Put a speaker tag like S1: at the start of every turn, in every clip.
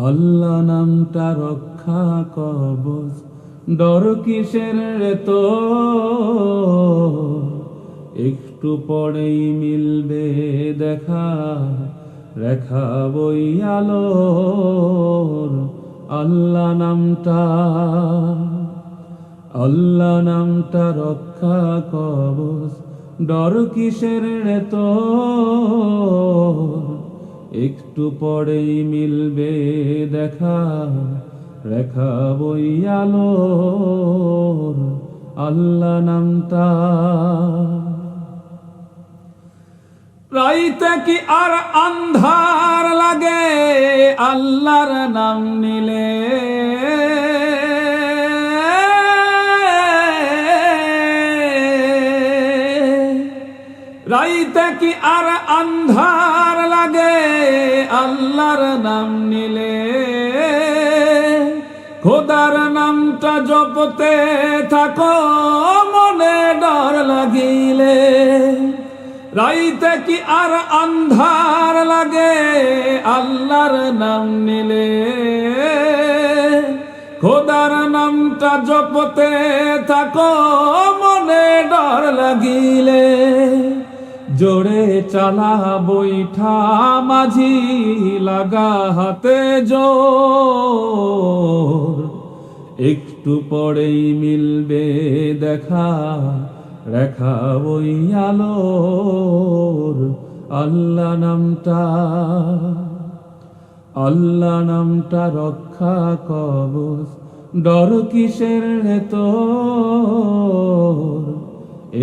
S1: আল্লাহ নামটা রক্ষা কবচ, ডর কিসের রে তো, একটু পরেই মিলবে দেখা, রেখা বই আলোর। আল্লাহ নামটা, আল্লাহ নামটা রক্ষা কবচ, ডর কিসের রে তো, একটু পরেই মিলবে দেখা, রেখা বই আলোর। আল্লাহ নামটা, রাইতে কি আর আন্ধার লাগে আল্লাহর নাম নিলে, রাইতে কি আর আন্ধার লাগে আল্লাহর নাম নিলে, খোদার নামটা জপতে থাকো মনে ডর লাগিলে। রাইতে কি আর আন্ধার লাগে আল্লাহর নাম নিলে, খোদার নামটা জপতে থাকো মনে ডর লাগিলে। জোরে চালা বৈঠা মাঝি লাগা হাতে জোর, একটু পরেই মিলবে দেখা, রেখা বই আলোর। আল্লাহ নামটা, আল্লাহ নামটা রক্ষা কবচ, ডর কিসের রে তোর,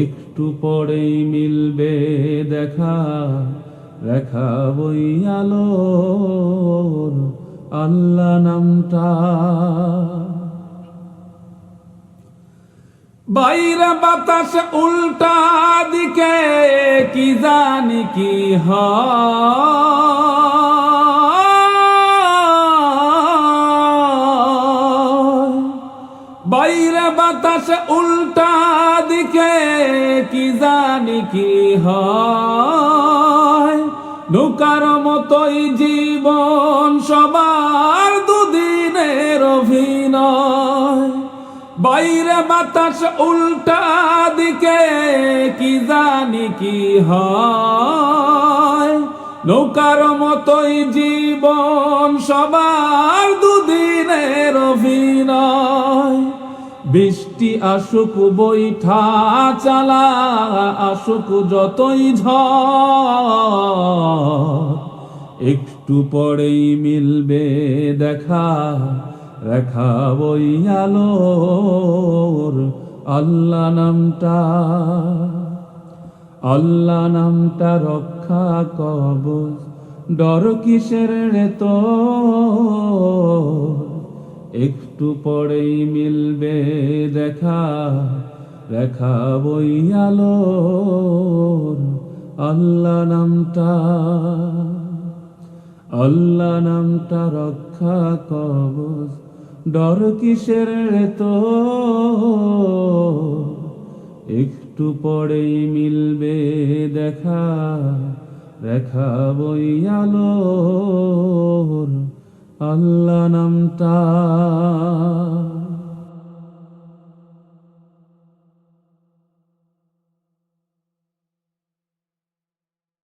S1: একটু পরেই মিলবে দেখা, রেখা বই আলোর। আল্লাহ নামটা, বাইরে বাতাস উল্টা দিকে কি জানি কি হয়, বাইরে বাতাস উল্টা দিকে কি জানি কি হয়। নৌকার মতোই জীবন সবার দুদিনের অভিনয়, বাইরে বাতাস উল্টা দিকে কি জানি কি হয়। নৌকার মতোই জীবন সবার দুদিনের অভিনয়। বৃষ্টি আসুক বৈঠা চালা, আসুক যতই ঝড়, একটু পরেই মিলবে দেখা, রেখা বই আলোর। আল্লাহ নামটা, আল্লাহ নামটা রক্ষা কবচ, ডর কিসের রে তোর, একটু পরেই মিলবে দেখা, রেখা বই আলোর। আল্লাহ নামটা, আল্লাহ নামটা রক্ষা কবচ, ডর কিসের রে তোর, একটু পরেই মিলবে দেখা, রেখা বই আলোর। আল্লাহ নামটা।